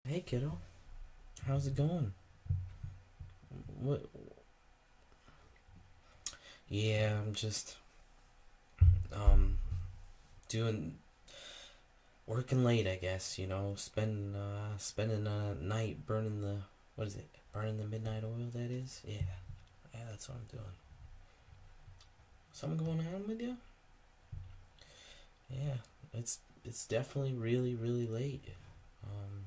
Hey kiddo, how's it going? What? Yeah, I'm just um doing working late, I guess. Spending a night burning the what is it? Burning the midnight oil. That is. Yeah, yeah, that's what I'm doing. Something going on with you? Yeah, it's definitely really late. Um,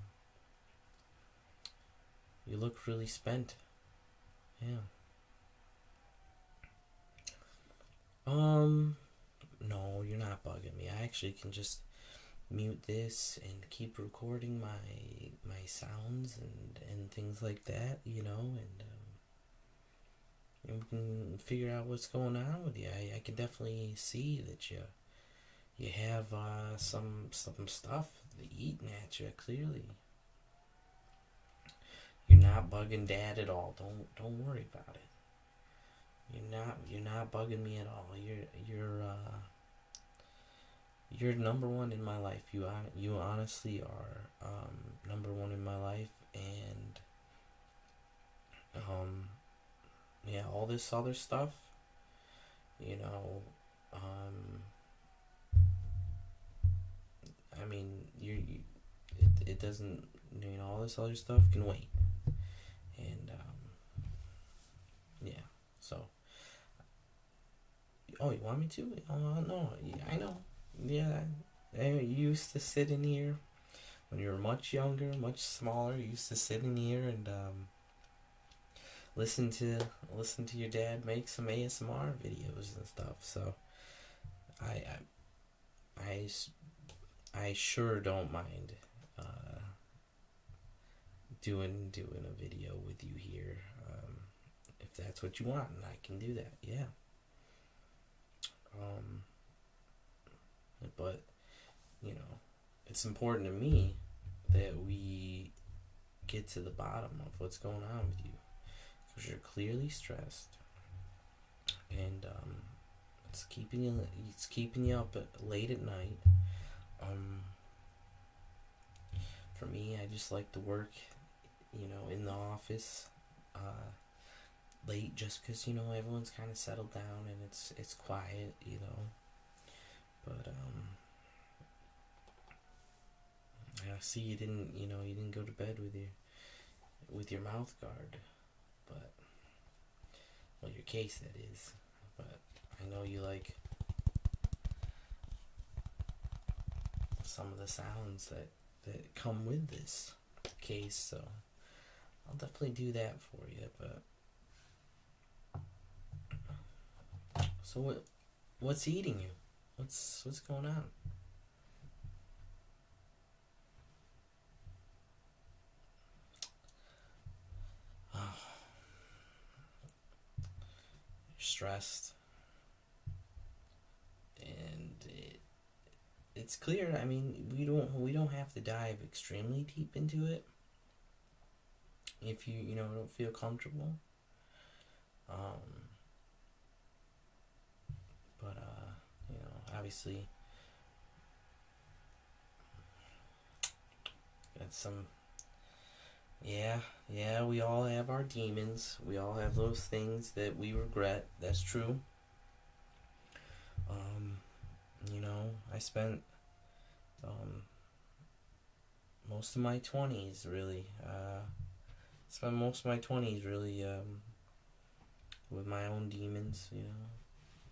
you look really spent. Yeah. Um, no, you're not bugging me. I actually can just mute this and keep recording my sounds and things like that, and we can figure out what's going on with you. I can definitely see that you have some stuff eating at you. Clearly, you're not bugging Dad at all. Don't worry about it. You're not bugging me at all. You're number one in my life. You honestly are number one in my life, and um, yeah, all this other stuff, you know, um, I mean, it doesn't, all this other stuff can wait, and yeah. So, oh, you want me to? No, I know. Yeah, you used to sit in here when you were much younger, much smaller. You used to sit in here and listen to listen to your dad make some ASMR videos and stuff. So I I, I, I sure don't mind uh, doing a video with you here. If that's what you want, and I can do that. Yeah. Um, but it's important to me that we get to the bottom of what's going on with you because you're clearly stressed, and it's keeping you up late at night. Um, for me, I just like to work, in the office. Late just because everyone's kind of settled down and it's quiet, but I see you didn't go to bed with your mouth guard, but well, your case, that is. But I know you like some of the sounds that come with this case, so I'll definitely do that for you. But so what's eating you? What's going on? Oh, you're stressed, and it's clear. I mean, we don't have to dive extremely deep into it if you don't feel comfortable. Um, but obviously, that's some. Yeah, yeah. We all have our demons. We all have those things that we regret. That's true. Um, I spent um most of my 20s really. Spent most of my 20s really with my own demons.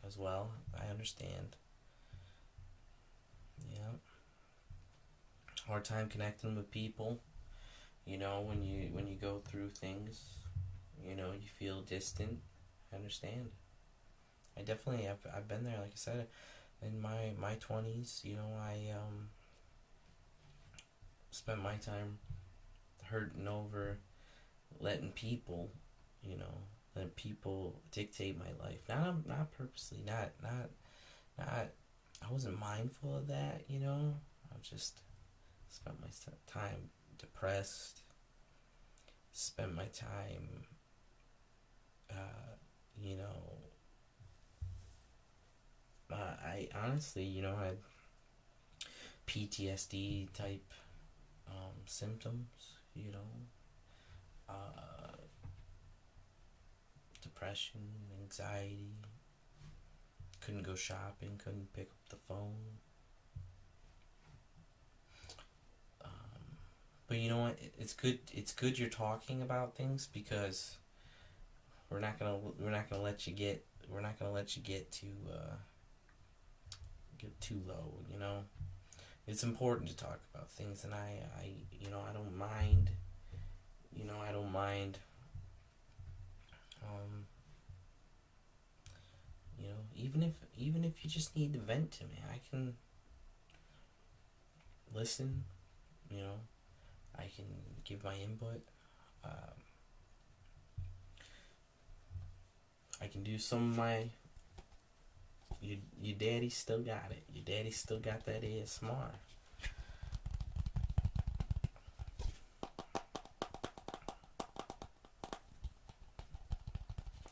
As well. I understand. Yeah. Hard time connecting with people. When you go through things, you feel distant. I understand. I definitely have. I've been there. Like I said, in my 20s, I spent my time hurting over letting people, you know, letting people dictate my life. Not purposely. Not. I wasn't mindful of that. I just spent my time depressed. Spent my time, you know, I honestly, had PTSD type symptoms. you know, uh, depression, anxiety, couldn't go shopping, couldn't pick up the phone. But you know what? It's good. It's good you're talking about things, because we're not gonna let you get we're not gonna let you get too low. It's important to talk about things, and I don't mind. I don't mind. Um, even if you just need to vent to me, I can listen. You know, I can give my input. Um, I can do some of my. Your daddy still got it. Your daddy still got that ASMR.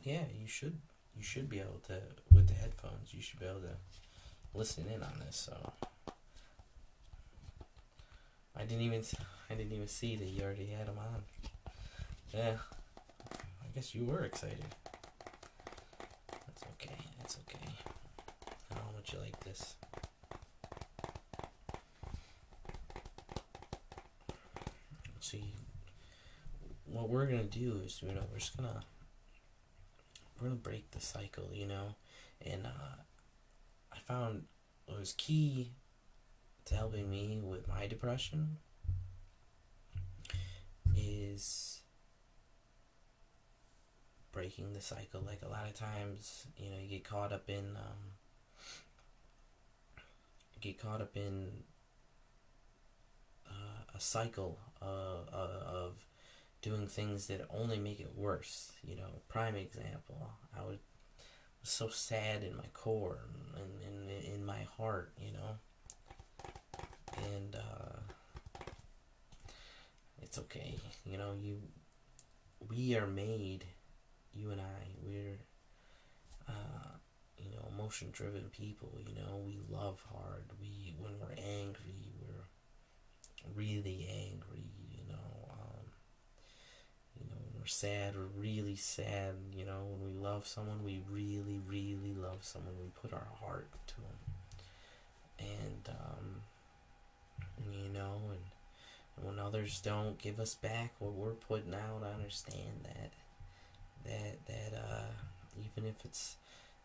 Yeah, you should. You should be able to, with the headphones. You should be able to listen in on this. So I didn't even. I didn't even see that you already had them on. Yeah, I guess you were excited. That's okay. That's okay. I don't know how much you like this. See, what we're gonna do is, we're gonna break the cycle, and I found what was key to helping me with my depression is breaking the cycle. Like, a lot of times, you get caught up in a cycle of doing things that only make it worse. Prime example, was so sad in my core and in my heart, and it's okay. We are made, you and I, we're emotion driven people. We love hard. When we're angry, we're really angry. When we're sad, we're really sad. When we love someone, we really, really love someone. We put our heart to them, and and when others don't give us back what we're putting out, I understand that even if it's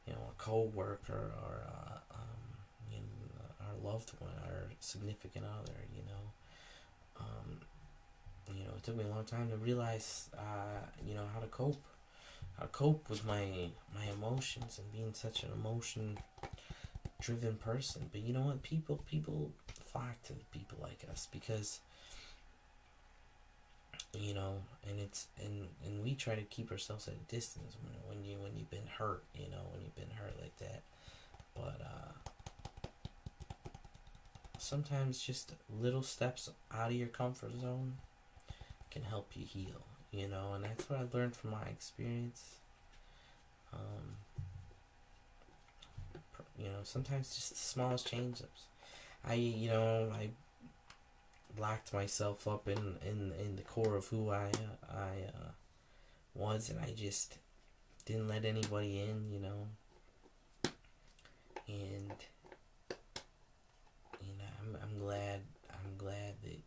a co-worker, or our loved one, our significant other, um, it took me a long time to realize how to cope with my emotions, and being such an emotion driven person. But you know what, people flock to people like us, because and we try to keep ourselves at a distance when you've been hurt, when you've been hurt like that. But sometimes just little steps out of your comfort zone can help you heal, and that's what I learned from my experience. Sometimes just the smallest change-ups. I locked myself up in the core of who I was, and I just didn't let anybody in, and I'm glad that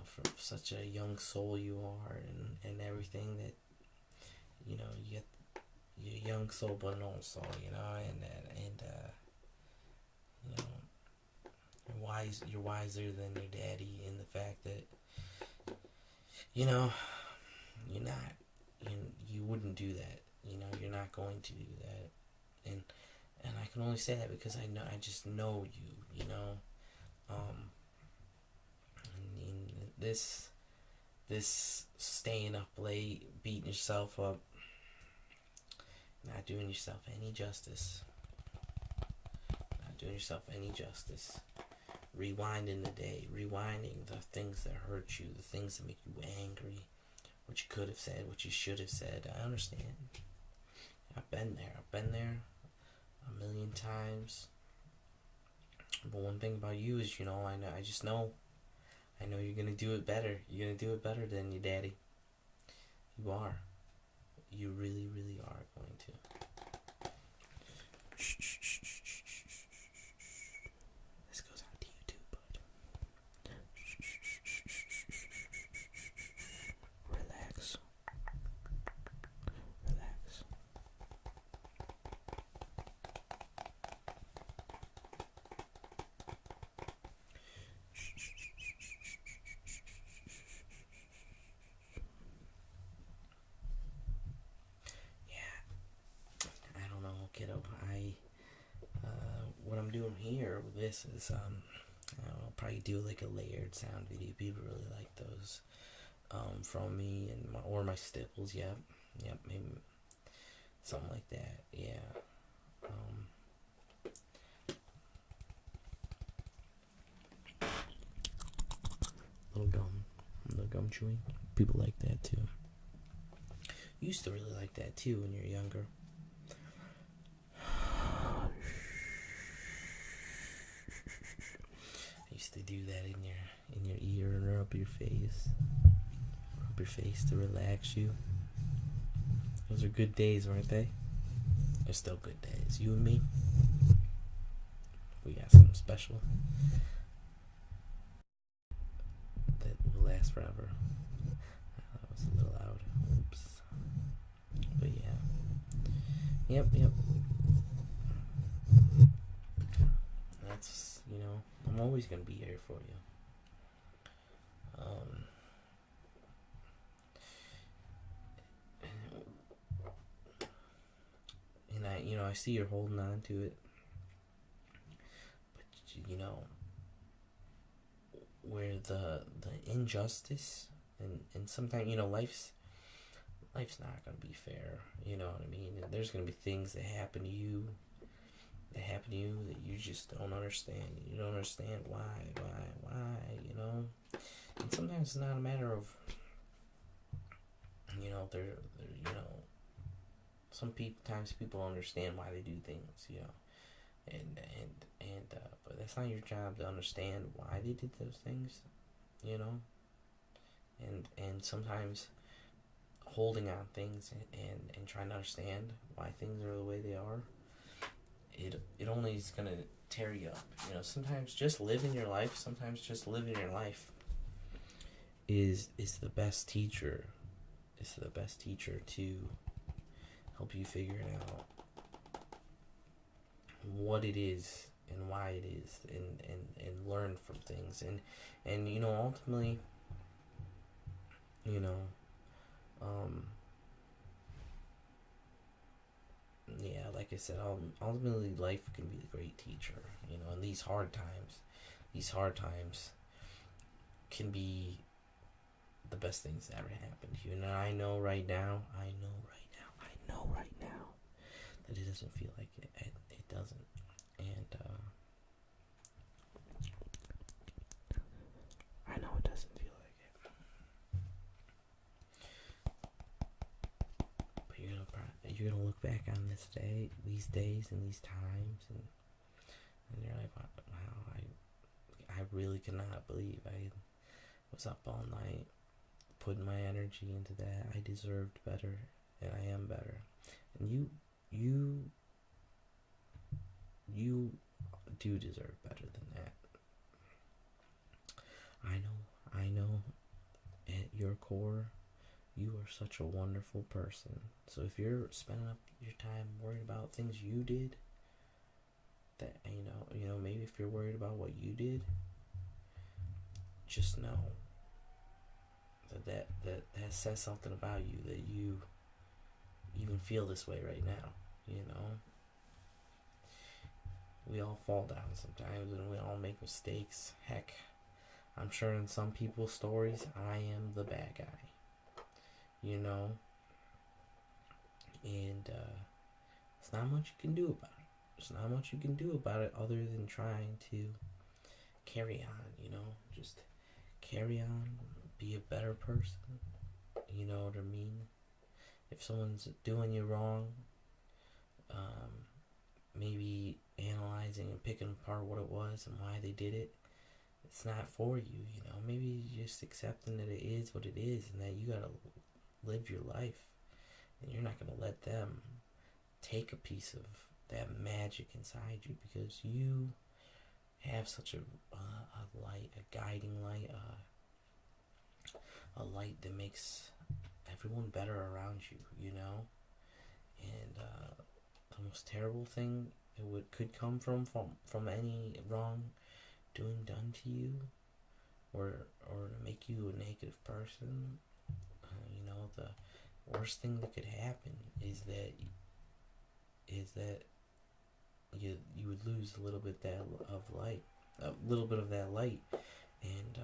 from such a young soul you are, and everything, that you get your young soul but an old soul, and you're wiser than your daddy, in the fact that you're not, you wouldn't do that. You're not going to do that, and I can only say that because I just know you. And this staying up late, beating yourself up, not doing yourself any justice. Not doing yourself any justice. Rewinding the day, rewinding the things that hurt you, the things that make you angry, what you could have said, what you should have said. I understand. I've been there a million times. But one thing about you is, I I know you're gonna do it better. You're gonna do it better than your daddy. You are. You really, really are going to. Shh, shh, shh, shh, shh, shh, shh. This goes out to you too, bud. Shh, shh, shh, shh, shh, shh, shh. Relax. Relax. I don't know, kiddo. What I'm doing here with this is, I'll probably do like a layered sound video. People really like those, from me and my stipples. Yep, maybe something like that. Yeah. Little gum chewing. People like that too. Used to really like that too when you're younger. I used to do that in your ear and rub your face to relax you. Those are good days, weren't they? They're still good days. You and me, we got something special that will last forever. That was a little loud. Oops. But yeah. Yep. That's, I'm always gonna be here for you. And I see you're holding on to it, but where the injustice and sometimes life's not gonna be fair. You know what I mean? And there's gonna be things that happen to you that you just don't understand. You don't understand why. And sometimes it's not a matter of, they're sometimes people understand why they do things, and but that's not your job to understand why they did those things, and sometimes holding on things and trying to understand why things are the way they are, it only is gonna tear you up. Sometimes just living your life. Sometimes just living your life is the best teacher. It's the best teacher to help you figure out what it is and why it is, and learn from things, and ultimately, yeah, like I said, ultimately life can be a great teacher. And these hard times can be the best things that ever happened to you. And I know right now that it doesn't feel like it. It doesn't. And I know it doesn't feel like it. But you're gonna look back on these days and these times, and you're like, wow, I really cannot believe I was up all night putting my energy into that. I deserved better, and I am better. And you do deserve better than that. I know at your core, you are such a wonderful person. So if you're spending up your time worried about things you did, that maybe if you're worried about what you did, just know that says something about you, that you even feel this way right now. We all fall down sometimes, and we all make mistakes. Heck, I'm sure in some people's stories, I am the bad guy. And there's not much you can do about it. There's not much you can do about it other than trying to carry on. Just carry on, be a better person. You know what I mean? If someone's doing you wrong, maybe analyzing and picking apart what it was and why they did it. it's not for you, you know. Maybe just accepting that it is what it is and that you gotta live your life. And you're not gonna let them take a piece of that magic inside you, because you have such a light, a guiding light, a light that makes everyone better around you, you know. And the most terrible thing could come from any wrong doing done to you, or to make you a negative person. You know, the worst thing that could happen is that you would lose a little bit of light, a little bit of that light, and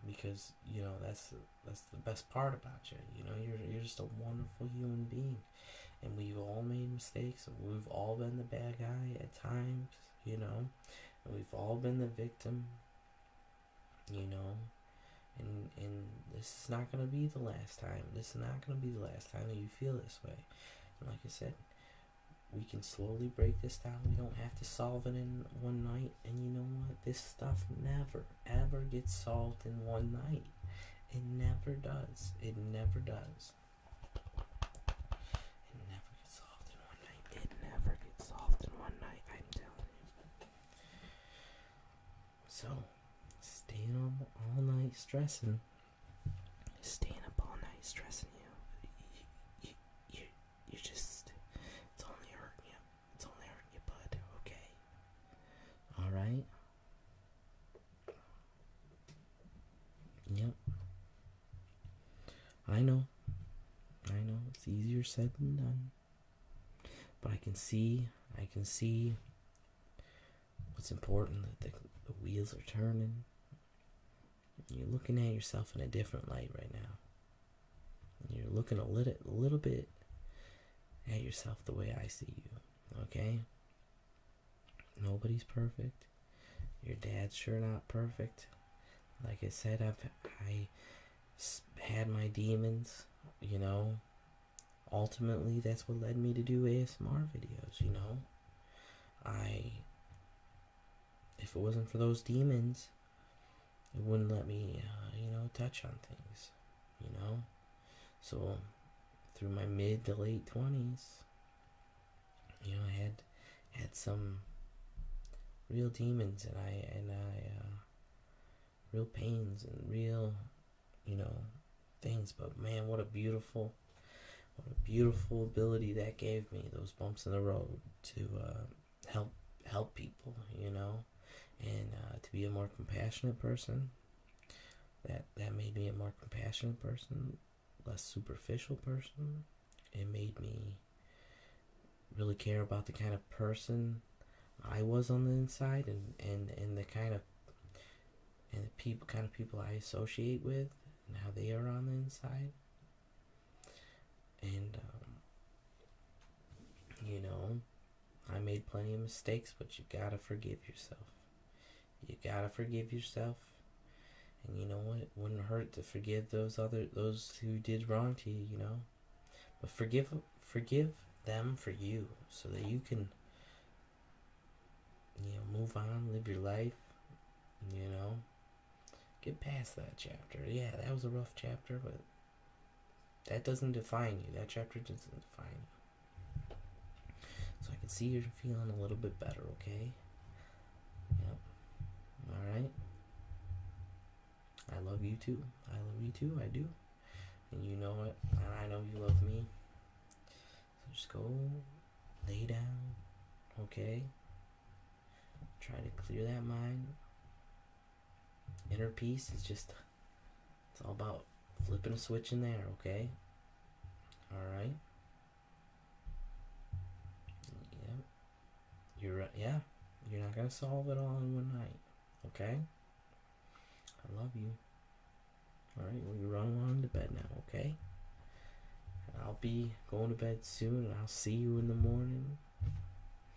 because you know that's the best part about you. You know, you're just a wonderful human being, and we've all made mistakes, and we've all been the bad guy at times. You know, and we've all been the victim. You know, and this is not gonna be the last time. This is not gonna be the last time that you feel this way. And like I said, we can slowly break this down. We don't have to solve it in one night. And you know what? This stuff never, ever gets solved in one night. It never does. It never does. It never gets solved in one night. It never gets solved in one night, I'm telling you. So, staying up all night stressing. Staying up all night stressing you. You're just... It's only hurting you. It's only hurting you, bud. Okay. Alright? Yep. I know. It's easier said than done. But I can see what's important, that the wheels are turning. You're looking at yourself in a different light right now. You're looking a little bit at yourself the way I see you, okay? Nobody's perfect. Your dad's sure not perfect. Like I said, I had my demons, you know. Ultimately, that's what led me to do ASMR videos, you know. If it wasn't for those demons, it wouldn't let me, touch on things, you know. So, through my mid to late 20s, I had some real demons, and I real pains and real, things. But man, what a beautiful ability that gave me, those bumps in the road, to help people, and to be a more compassionate person. That made me a more compassionate person, less superficial person. It made me really care about the kind of person I was on the inside, and the kind of people I associate with, and how they are on the inside. And I made plenty of mistakes, but you gotta forgive yourself. You gotta forgive yourself. And you know what? It wouldn't hurt to forgive those who did wrong to you, But forgive them for you, so that you can, move on, live your life, get past that chapter. Yeah, that was a rough chapter, but that doesn't define you. That chapter doesn't define you. So I can see you're feeling a little bit better, okay? Yep. Alright? I love you too. I do. And you know it. And I know you love me. So just go lay down, okay? Try to clear that mind. Inner peace is just... It's all about flipping a switch in there, okay? Alright? Yep. You're not gonna solve it all in one night, okay? I love you. Alright, well, you run along to bed now, okay? And I'll be going to bed soon, and I'll see you in the morning.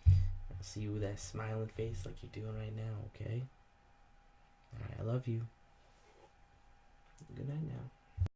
I'll see you with that smiling face like you're doing right now, okay? Alright, I love you. Good night now.